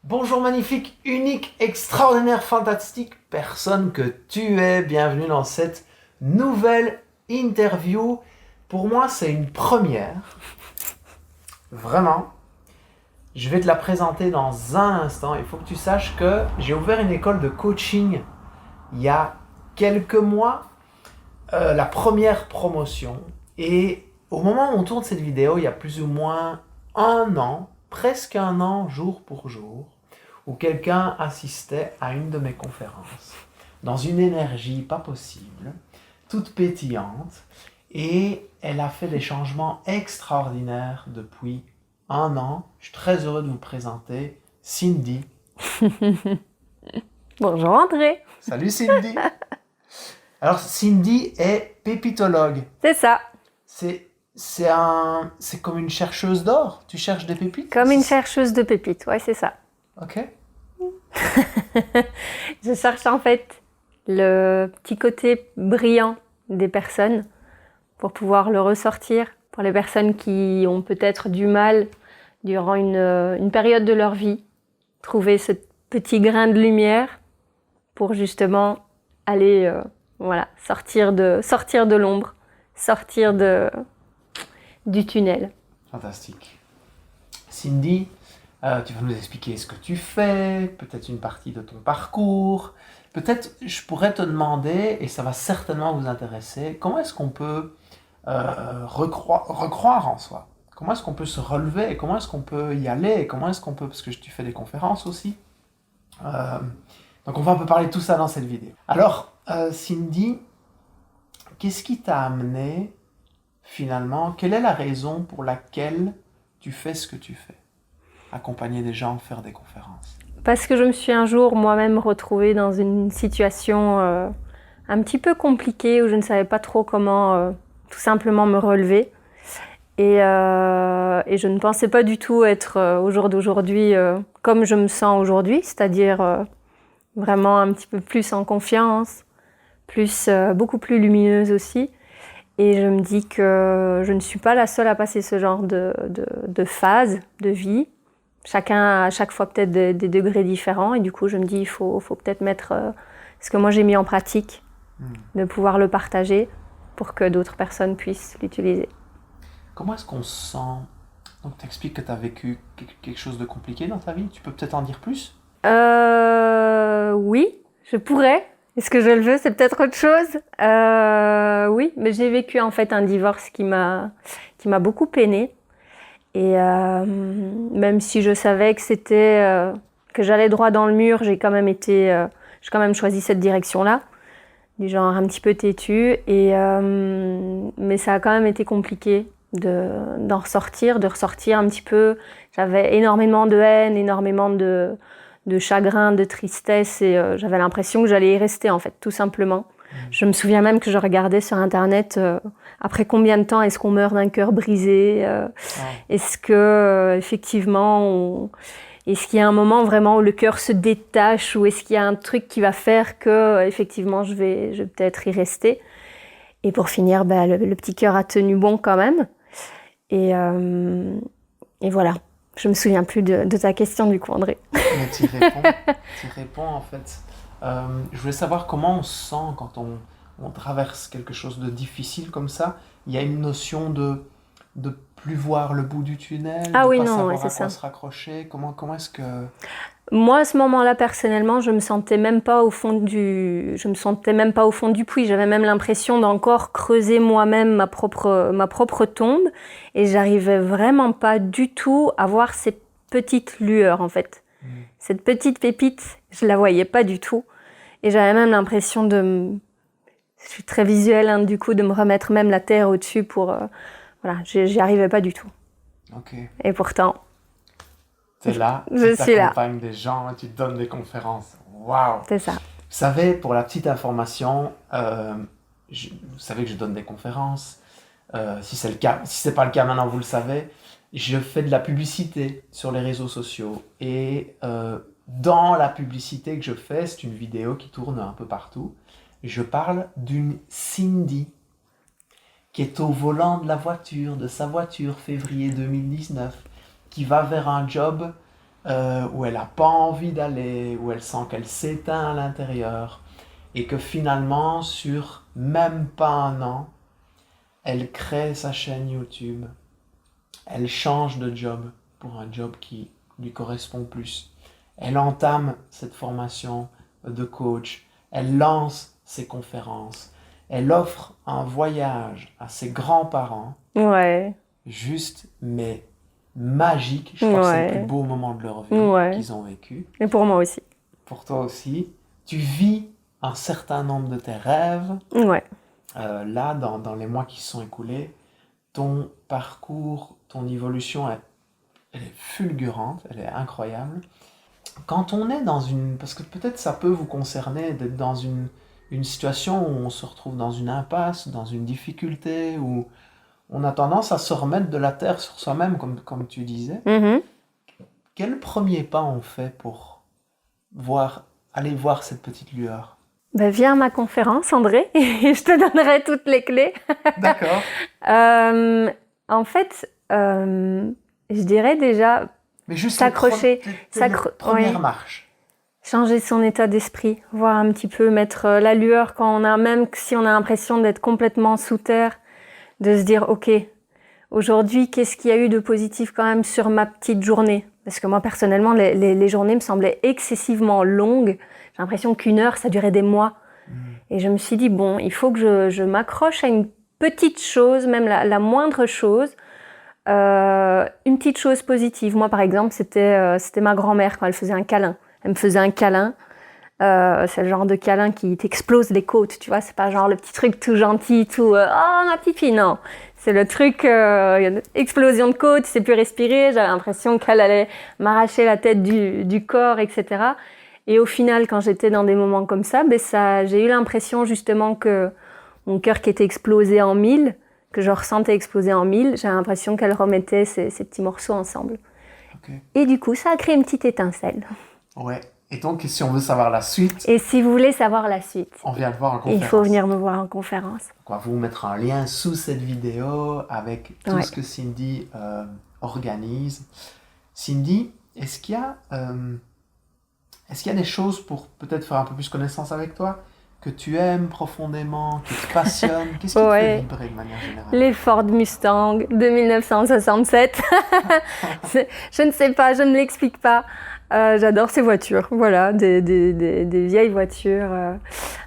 Bonjour magnifique, unique, extraordinaire, fantastique personne que tu es. Bienvenue dans cette nouvelle interview. Pour moi, c'est une première. Vraiment. Je vais te la présenter dans un instant. Il faut que tu saches que j'ai ouvert une école de coaching il y a quelques mois. La première promotion. Et au moment où on tourne cette vidéo, il y a plus ou moins un an, presque un an, jour pour jour, où quelqu'un assistait à une de mes conférences, dans une énergie pas possible, toute pétillante, et elle a fait des changements extraordinaires depuis un an. Je suis très heureux de vous présenter Cindy. Bonjour André. Salut Cindy. Alors Cindy est pépitologue. C'est ça, C'est comme une chercheuse d'or. Tu cherches des pépites? comme une chercheuse de pépites, ouais c'est ça. Ok. Je cherche en fait le petit côté brillant des personnes pour pouvoir le ressortir pour les personnes qui ont peut-être du mal durant une période de leur vie, trouver ce petit grain de lumière pour justement aller sortir de l'ombre, sortir du tunnel. Fantastique. Cindy, tu vas nous expliquer ce que tu fais, peut-être une partie de ton parcours. Peut-être je pourrais te demander, et ça va certainement vous intéresser, comment est-ce qu'on peut recroire en soi? Comment est-ce qu'on peut se relever? Comment est-ce qu'on peut y aller? Comment est-ce qu'on peut, parce que tu fais des conférences aussi. Donc on va un peu parler de tout ça dans cette vidéo. Alors, Cindy, qu'est-ce qui t'a amené finalement? Quelle est la raison pour laquelle tu fais ce que tu fais? Accompagner des gens, faire des conférences. Parce que je me suis un jour moi-même retrouvée dans une situation un petit peu compliquée où je ne savais pas trop comment tout simplement me relever. Et je ne pensais pas du tout être au jour d'aujourd'hui comme je me sens aujourd'hui, c'est-à-dire vraiment un petit peu plus en confiance, beaucoup plus lumineuse aussi. Et je me dis que je ne suis pas la seule à passer ce genre de phase de vie. Chacun a à chaque fois peut-être des degrés différents. Et du coup, je me dis il faut peut-être mettre ce que moi j'ai mis en pratique, de pouvoir le partager pour que d'autres personnes puissent l'utiliser. Comment est-ce qu'on se sent? Donc, tu expliques que tu as vécu quelque chose de compliqué dans ta vie. Tu peux peut-être en dire plus? Oui, je pourrais. Est-ce que je le veux? C'est peut-être autre chose. Oui, mais j'ai vécu en fait un divorce qui m'a beaucoup peinée. Et même si je savais que que j'allais droit dans le mur, j'ai quand même choisi cette direction-là, du genre un petit peu têtu. Mais ça a quand même été compliqué de ressortir un petit peu. J'avais énormément de haine, énormément de chagrin, de tristesse, et j'avais l'impression que j'allais y rester en fait, tout simplement. Je me souviens même que je regardais sur internet après combien de temps est-ce qu'on meurt d'un cœur brisé, est-ce que effectivement est-ce qu'il y a un moment vraiment où le cœur se détache, ou est-ce qu'il y a un truc qui va faire que effectivement je vais peut-être y rester. Et pour finir, le petit cœur a tenu bon quand même. Et voilà. Je me souviens plus de ta question du coup, André. Mais tu réponds en fait. Je voulais savoir comment on se sent quand on traverse quelque chose de difficile comme ça. Il y a une notion de plus voir le bout du tunnel, Ah de oui, pas non, savoir ouais, à c'est quoi ça. se raccrocher. Comment est-ce que... Moi, à ce moment-là, personnellement, je me sentais même pas au fond du puits. J'avais même l'impression d'encore creuser moi-même ma propre tombe, et j'arrivais vraiment pas du tout à voir ces petites lueurs, en fait. Cette petite pépite, je la voyais pas du tout. Et j'avais même l'impression je suis très visuelle, hein, du coup, de me remettre même la terre au-dessus pour... voilà, j'y arrivais pas du tout. Ok. Et pourtant, T'es là, je tu suis là. accompagnes des gens, tu donnes des conférences. Waouh! C'est ça. Vous savez, pour la petite information, vous savez que je donne des conférences. Si c'est le cas, si c'est pas le cas maintenant, vous le savez. Je fais de la publicité sur les réseaux sociaux. Et dans la publicité que je fais, c'est une vidéo qui tourne un peu partout. Je parle d'une Cindy qui est au volant de sa voiture, février 2019, qui va vers un job où elle n'a pas envie d'aller, où elle sent qu'elle s'éteint à l'intérieur, et que finalement, sur même pas un an, elle crée sa chaîne YouTube, elle change de job pour un job qui lui correspond plus. Elle entame cette formation de coach, elle lance ses conférences, elle offre un voyage à ses grands-parents, Ouais, juste mais magique. Je crois que c'est le plus ouais, beau moment de leur vie ouais. qu'ils ont vécu. Et pour moi aussi. Pour toi aussi, tu vis un certain nombre de tes rêves. Ouais. Là, dans les mois qui se sont écoulés, ton parcours, ton évolution, elle est fulgurante, elle est incroyable. Quand on est dans une... Parce que peut-être ça peut vous concerner d'être dans une situation où on se retrouve dans une impasse, dans une difficulté, où on a tendance à se remettre de la terre sur soi-même, comme tu disais. Mhm. Quel premier pas on fait pour aller voir cette petite lueur? Ben, viens à ma conférence, André, et je te donnerai toutes les clés. D'accord. En fait, je dirais déjà Mais juste s'accrocher, les premières ouais. marches. Changer son état d'esprit, voir un petit peu, mettre la lueur quand on a, même si on a l'impression d'être complètement sous terre, de se dire, ok, aujourd'hui, qu'est-ce qu'il y a eu de positif quand même sur ma petite journée? Parce que moi, personnellement, les journées me semblaient excessivement longues. J'ai l'impression qu'une heure, ça durait des mois. Et je me suis dit, bon, il faut que je m'accroche à une petite chose, même la moindre chose, une petite chose positive. Moi, par exemple, c'était ma grand-mère quand elle faisait un câlin. Elle me faisait un câlin. C'est le genre de câlin qui t'explose les côtes, tu vois. C'est pas genre le petit truc tout gentil, tout oh ma petite fille, non. C'est le truc explosion de côtes, tu sais plus respirer. J'avais l'impression qu'elle allait m'arracher la tête du corps, etc. Et au final, quand j'étais dans des moments comme ça, j'ai eu l'impression justement que mon cœur qui était explosé en mille, que je ressentais exploser en mille, j'ai l'impression qu'elle remettait ces petits morceaux ensemble. Okay. Et du coup, ça a créé une petite étincelle. Ouais. Et donc, si on veut savoir la suite... Et si vous voulez savoir la suite, on vient te voir en conférence. il faut venir me voir en conférence. On va vous mettre un lien sous cette vidéo avec tout ce que Cindy organise. Cindy, est-ce qu'il y a des choses pour peut-être faire un peu plus connaissance avec toi, que tu aimes profondément, qui te passionnent? Qu'est-ce qui te fait vibrer de manière générale? Les Ford Mustang de 1967. Je ne sais pas, je ne l'explique pas. J'adore ces voitures, voilà, des vieilles voitures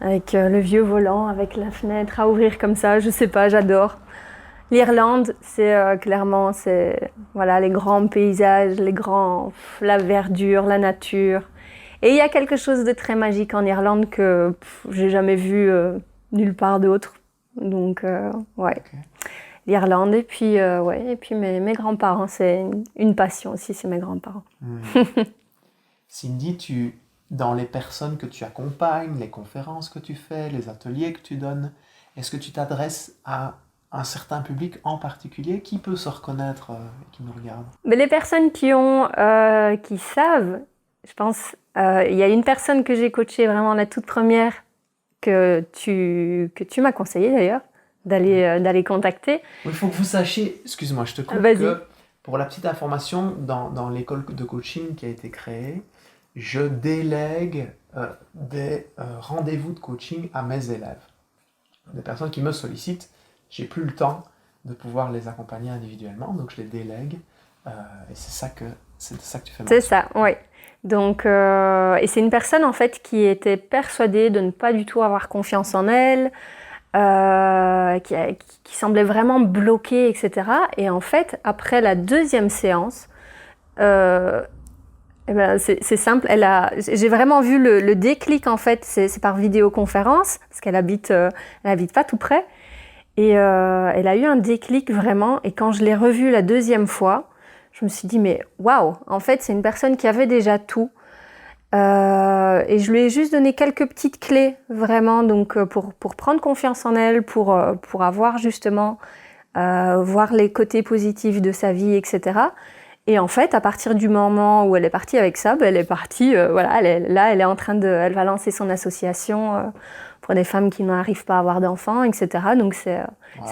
avec le vieux volant, avec la fenêtre à ouvrir comme ça, je sais pas, j'adore. L'Irlande, c'est clairement, voilà, les grands paysages, la verdure, la nature. Et il y a quelque chose de très magique en Irlande que j'ai jamais vu nulle part d'autre. Donc, ouais. Okay. L'Irlande, et puis mes grands-parents, c'est une passion aussi, c'est mes grands-parents. Cindy, dans les personnes que tu accompagnes, les conférences que tu fais, les ateliers que tu donnes, est-ce que tu t'adresses à un certain public en particulier? Qui peut se reconnaître et qui nous regarde? Mais les personnes qui savent, je pense, il y a une personne que j'ai coachée, vraiment la toute première, que tu m'as conseillé d'ailleurs, d'aller contacter. Il faut que vous sachiez, excuse-moi, je te coupe, que pour la petite information, dans l'école de coaching qui a été créée, je délègue des rendez-vous de coaching à mes élèves. Des personnes qui me sollicitent, j'ai plus le temps de pouvoir les accompagner individuellement, donc je les délègue, et c'est ça que tu fais. C'est ça, oui. Donc, et c'est une personne en fait qui était persuadée de ne pas du tout avoir confiance en elle, qui semblait vraiment bloquée, etc. Et en fait, après la deuxième séance, c'est simple, j'ai vraiment vu le déclic en fait, c'est par vidéoconférence, parce qu'elle habite pas tout près, et elle a eu un déclic vraiment, et quand je l'ai revue la deuxième fois, je me suis dit mais waouh, en fait c'est une personne qui avait déjà tout, et je lui ai juste donné quelques petites clés vraiment, donc pour prendre confiance en elle, pour avoir justement voir les côtés positifs de sa vie, etc. Et en fait, à partir du moment où elle est partie avec ça, elle est partie, voilà, elle va lancer son association pour des femmes qui n'arrivent pas à avoir d'enfants, etc. Donc c'est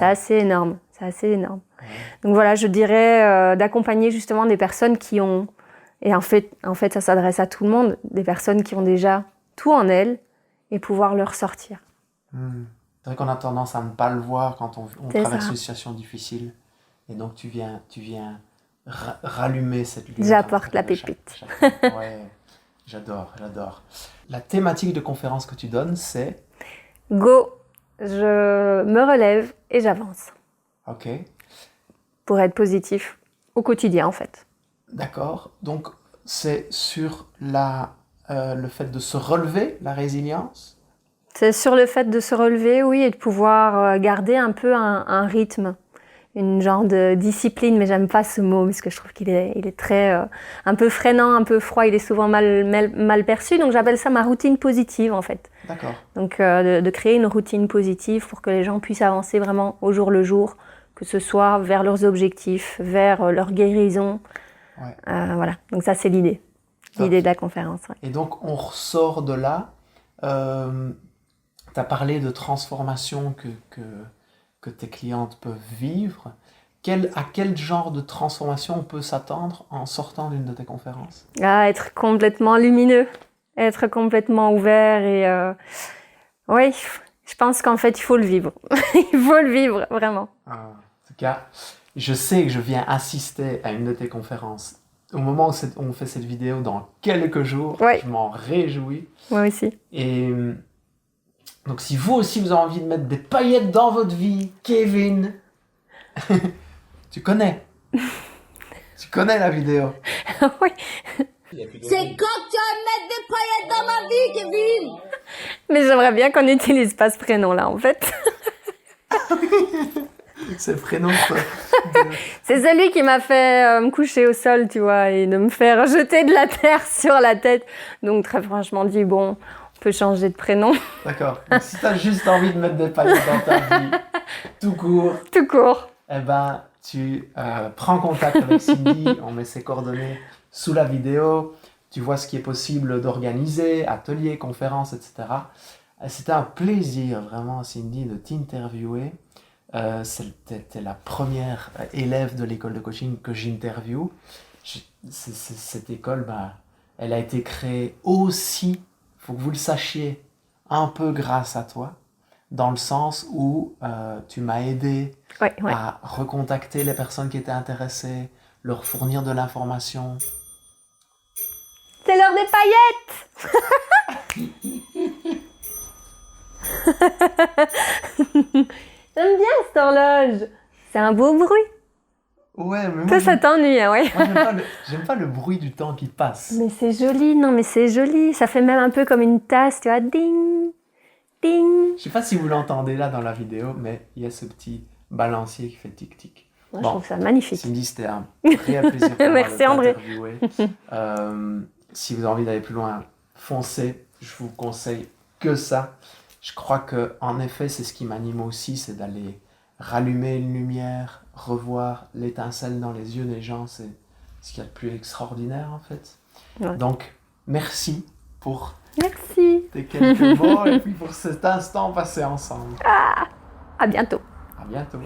assez énorme, Ouais. Donc voilà, je dirais d'accompagner justement des personnes qui ont Et en fait, ça s'adresse à tout le monde, des personnes qui ont déjà tout en elles, et pouvoir le ressortir. C'est vrai qu'on a tendance à ne pas le voir quand on C'est traverse ça. une situation difficile. Et donc tu viens rallumer cette lumière. J'apporte la pépite. Ouais, j'adore. La thématique de conférence que tu donnes, c'est... Go, je me relève et j'avance. Ok, Pour être positif au quotidien, en fait. d'accord. Donc c'est sur le fait de se relever, la résilience. C'est sur le fait de se relever, oui, et de pouvoir garder un peu un rythme, une genre de discipline, mais j'aime pas ce mot parce que je trouve qu'il est très un peu freinant, un peu froid, il est souvent mal perçu, donc j'appelle ça ma routine positive en fait. D'accord. Donc de créer une routine positive pour que les gens puissent avancer vraiment au jour le jour, que ce soit vers leurs objectifs, vers leur guérison. Ouais. Voilà, donc ça c'est l'idée de la conférence. Ouais. Et donc on ressort de là. Tu as parlé de transformation que tes clientes peuvent vivre. À quel genre de transformation on peut s'attendre en sortant d'une de tes conférences? Être complètement lumineux, être complètement ouvert et oui, je pense qu'en fait il faut le vivre. Il faut le vivre, vraiment. En tout cas, je sais que je viens assister à une de tes conférences. Au moment où on fait cette vidéo, dans quelques jours, Ouais. Je m'en réjouis. Moi aussi. Et donc si vous aussi vous avez envie de mettre des paillettes dans votre vie, Kevin, tu connais la vidéo. Oui. C'est quand tu vas mettre des paillettes dans ma vie, Kevin. Mais j'aimerais bien qu'on n'utilise pas ce prénom-là, en fait. C'est le prénom. C'est celui qui m'a fait me coucher au sol, tu vois, et de me faire jeter de la terre sur la tête. Donc très franchement dit, bon, on peut changer de prénom. D'accord. Donc, si tu as juste envie de mettre des paillettes dans ta vie, tout court, Tout court. eh ben, tu prends contact avec Cindy, on met ses coordonnées sous la vidéo, tu vois ce qui est possible d'organiser, ateliers, conférences, etc. C'était un plaisir, vraiment, Cindy, de t'interviewer. C'était la première élève de l'école de coaching que j'interviewe. Cette école, elle a été créée aussi, il faut que vous le sachiez, un peu grâce à toi, dans le sens où tu m'as aidé Ouais. à recontacter les personnes qui étaient intéressées, leur fournir de l'information. C'est l'heure des paillettes. J'aime bien cette horloge. C'est un beau bruit. Ouais, mais Toi, ça t'ennuie, hein, ouais. moi, j'aime pas le bruit du temps qui passe. Mais c'est joli, non, mais c'est joli. Ça fait même un peu comme une tasse, tu vois. Ding, ding. Je sais pas si vous l'entendez là dans la vidéo, mais il y a ce petit balancier qui fait tic-tic. Moi, je trouve ça magnifique. Cindy, c'était un réel plaisir pour moi Merci, de André. t'interviewer. Si vous avez envie d'aller plus loin, foncez. Je vous conseille que ça. Je crois que en effet, c'est ce qui m'anime aussi, c'est d'aller rallumer une lumière, revoir l'étincelle dans les yeux des gens. C'est ce qu'il y a de plus extraordinaire en fait. Ouais. Donc, merci pour Merci. tes quelques mots et puis pour cet instant passé ensemble. À bientôt. À bientôt.